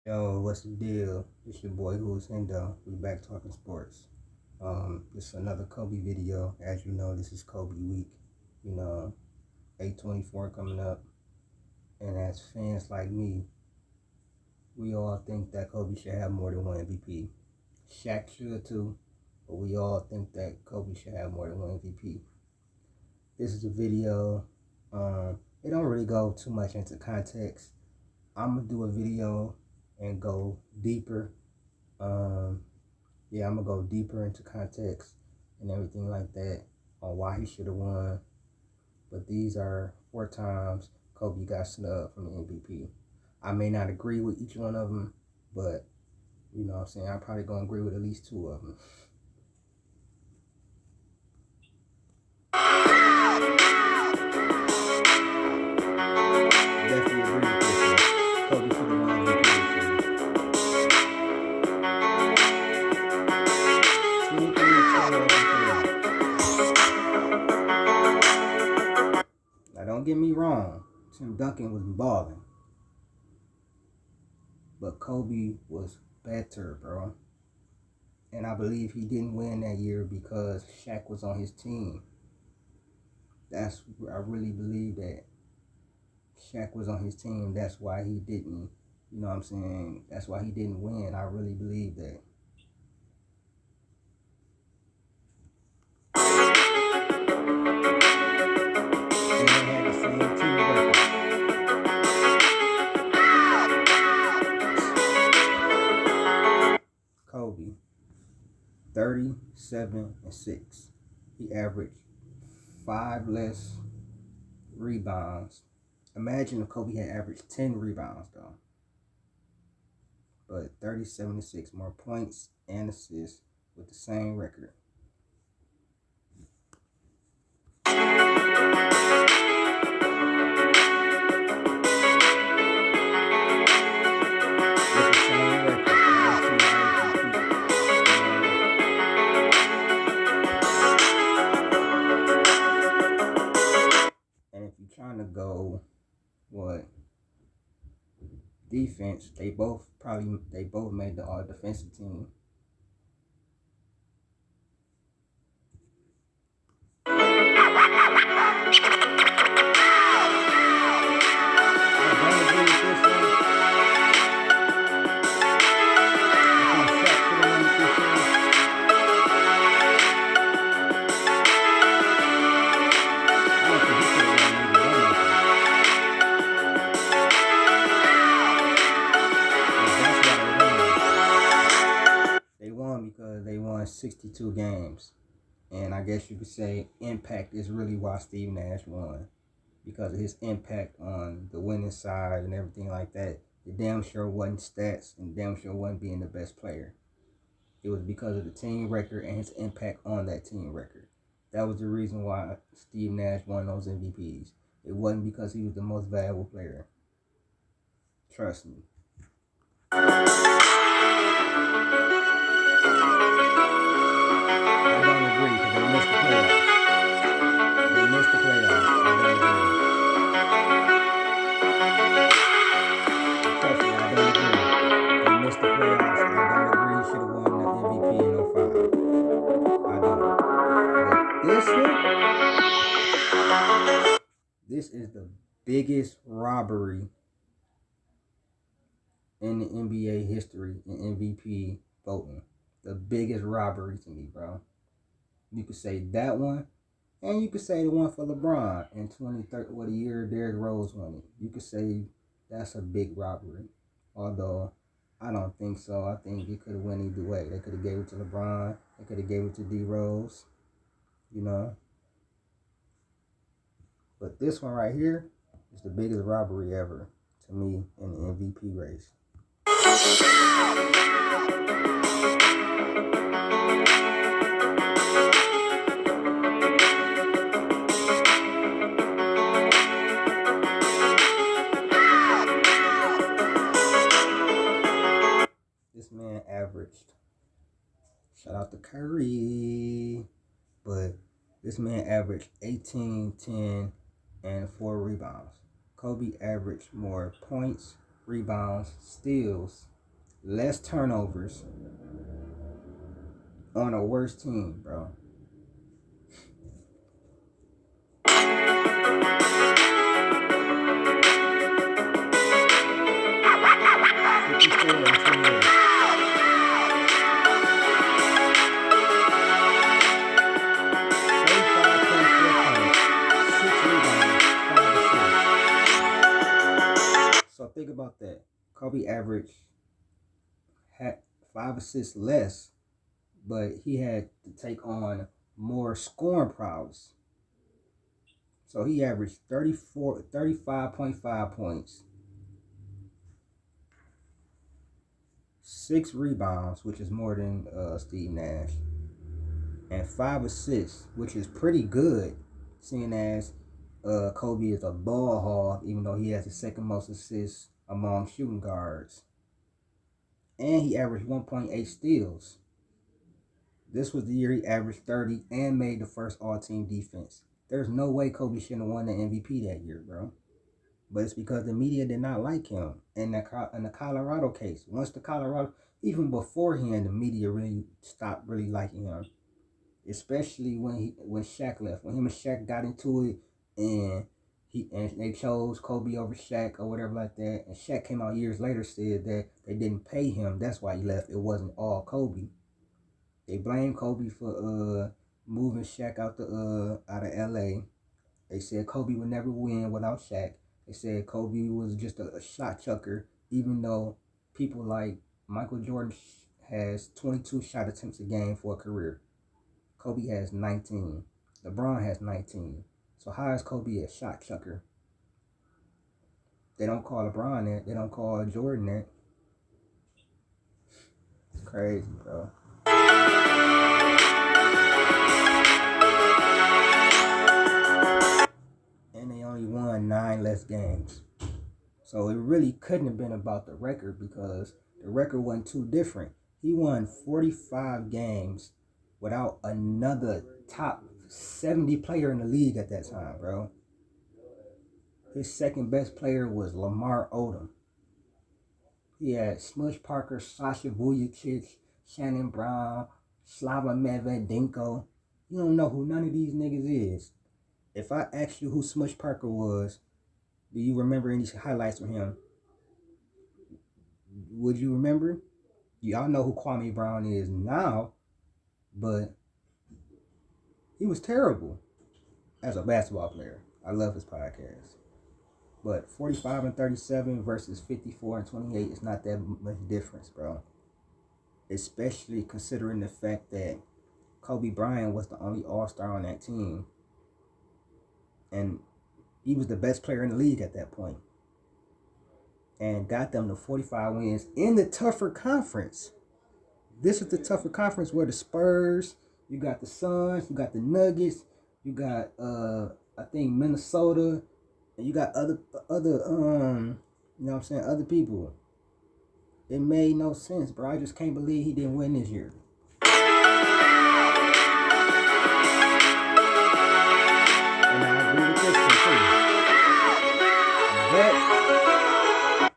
Yo, what's the deal? It's your boy Who's Hendo. We back talking sports. This is another Kobe video. As you know, this is Kobe week. 8/24 coming up. And as fans like me, we all think that Kobe should have more than one MVP. Shaq should too, but we all think that Kobe should have more than one MVP. This is a video. It don't really go too much into context. I'm gonna do a video and go deeper. I'm gonna go deeper into context and everything like that on why he should have won. But these are 4 times Kobe got snubbed from the MVP. I may not agree with each one of them, but you know what I'm saying, I'm probably gonna agree with at least 2 of them. Definitely agree with this one. Kobe should have won MVP. Now don't get me wrong, Tim Duncan was balling, but Kobe was better, bro. And I believe he didn't win that year because Shaq was on his team. I really believe that Shaq was on his team. That's why he didn't, you know what I'm saying? That's why he didn't win. I really believe that. And they had the same team record. Kobe, 37-6. He averaged 5 less rebounds. Imagine if Kobe had averaged 10 rebounds though. But 37-6, more points and assists with the same record. Trying to go defense, they both made the all defensive team. Because they won 62 games. And I guess you could say impact is really why Steve Nash won. Because of his impact on the winning side and everything like that. It damn sure wasn't stats and damn sure wasn't being the best player. It was because of the team record and his impact on that team record. That was the reason why Steve Nash won those MVPs. It wasn't because he was the most valuable player. Trust me. This is the biggest robbery in the NBA history in MVP voting. The biggest robbery to me, bro. You could say that one, and you could say the one for LeBron in 2013, what a year Derrick Rose won it. You could say that's a big robbery. Although, I don't think so. I think it could have went either way. They could have gave it to LeBron. They could have gave it to D Rose. You know? But this one right here is the biggest robbery ever to me in the MVP race. This man averaged, shout out to Curry, but this man averaged 18, 10, and 4 rebounds. Kobe averaged more points, rebounds, steals, less turnovers on a worse team, bro. So think about that. Kobe averaged had 5 assists less, but he had to take on more scoring prowess. So he averaged 35.5 points, 6 rebounds, which is more than Steve Nash, and 5 assists, which is pretty good, seeing as Kobe is a ball hog, even though he has the second most assists among shooting guards. And he averaged 1.8 steals. This was the year he averaged 30 and made the first all-team defense. There's no way Kobe shouldn't have won the MVP that year, bro. But it's because the media did not like him. In the Colorado case, even beforehand, the media really stopped really liking him. Especially when Shaq left. When him and Shaq got into it and they chose Kobe over Shaq or whatever like that. And Shaq came out years later, said that they didn't pay him. That's why he left. It wasn't all Kobe. They blamed Kobe for moving Shaq out of LA. They said Kobe would never win without Shaq. They said Kobe was just a shot chucker, even though people like Michael Jordan has 22 shot attempts a game for a career. Kobe has 19. LeBron has 19. So how is Kobe a shot chucker? They don't call LeBron that. They don't call Jordan that. It's crazy, bro. And they only won 9 less games. So it really couldn't have been about the record because the record wasn't too different. He won 45 games without another top 70 player in the league at that time, bro. His second best player was Lamar Odom. He had Smush Parker, Sasha Vujacic, Shannon Brown, Slava Medvedenko. You don't know who none of these niggas is. If I asked you who Smush Parker was, do you remember any highlights from him? Would you remember? Y'all know who Kwame Brown is now, but he was terrible as a basketball player. I love his podcast. But 45 and 37 versus 54 and 28 is not that much difference, bro. Especially considering the fact that Kobe Bryant was the only all-star on that team. And he was the best player in the league at that point. And got them to 45 wins in the tougher conference. This is the tougher conference where the Spurs, you got the Suns, you got the Nuggets, you got I think Minnesota, and you got other you know what I'm saying, other people. It made no sense, bro. I just can't believe he didn't win this year. And I agree with this one too. But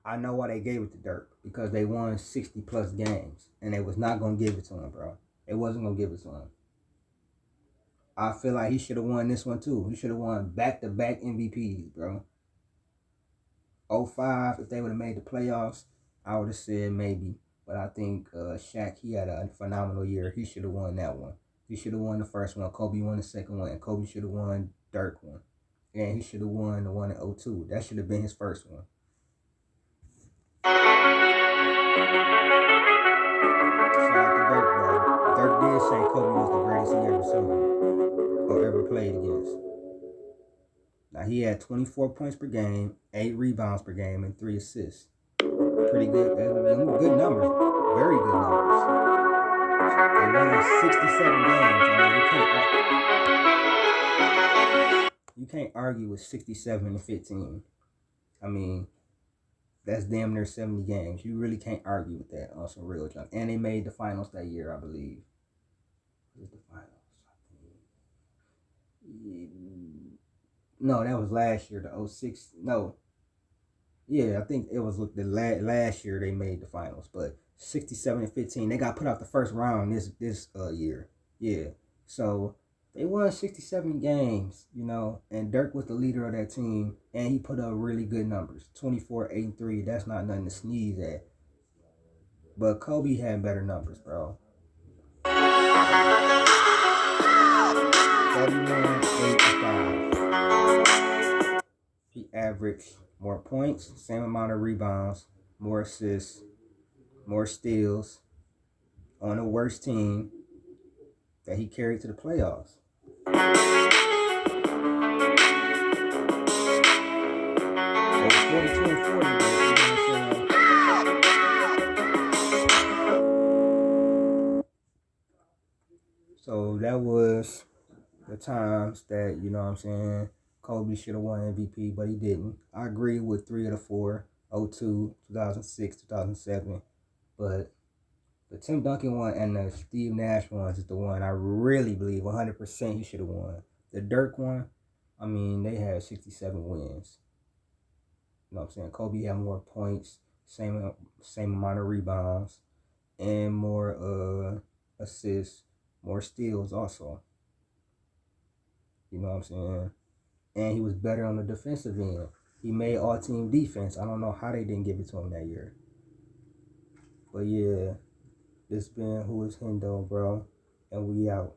I know why they gave it to DIRK. Because they won 60 plus games. And they was not going to give it to him, bro. They wasn't going to give it to him. I feel like he should have won this one too. He should have won back-to-back MVPs, bro. 05, if they would have made the playoffs, I would have said maybe. But I think Shaq, he had a phenomenal year. He should have won that one. He should have won the first one. Kobe won the second one. And Kobe should have won DIRK one. And he should have won the one in 02. That should have been his first one. DIRK did say Kobe was the greatest he ever seen or ever played against. Now he had 24 points per game, 8 rebounds per game, and 3 assists. Pretty good. Good numbers. Very good numbers. They won 67 games. I mean, you can't argue with 67 and 15. I mean, that's damn near 70 games. You really can't argue with that on some real junk. And they made the finals that year, I believe. Where's the finals? No, that was last year, the 06. No. Yeah, I think it was the last year they made the finals, but 67-15. They got put out the first round this year. Yeah, so they won 67 games, you know, and Dirk was the leader of that team, and he put up really good numbers, 24, 8, and 3. That's not nothing to sneeze at. But Kobe had better numbers, bro. 31, 8, and 5. He averaged more points, same amount of rebounds, more assists, more steals on the worst team that he carried to the playoffs. They were 42 and 40, but you know what I'm saying? So that was the times that, you know what I'm saying, Kobe should have won MVP, but he didn't. I agree with 3 of the 4, 02, 2006, 2007, but the Tim Duncan one and the Steve Nash one is the one I really believe 100% he should have won. The Dirk one, I mean, they had 67 wins. You know what I'm saying? Kobe had more points, same amount of rebounds, and more assists, more steals also. You know what I'm saying? And he was better on the defensive end. He made all-team defense. I don't know how they didn't give it to him that year. But yeah, this been Who is Hendo, bro, and we out.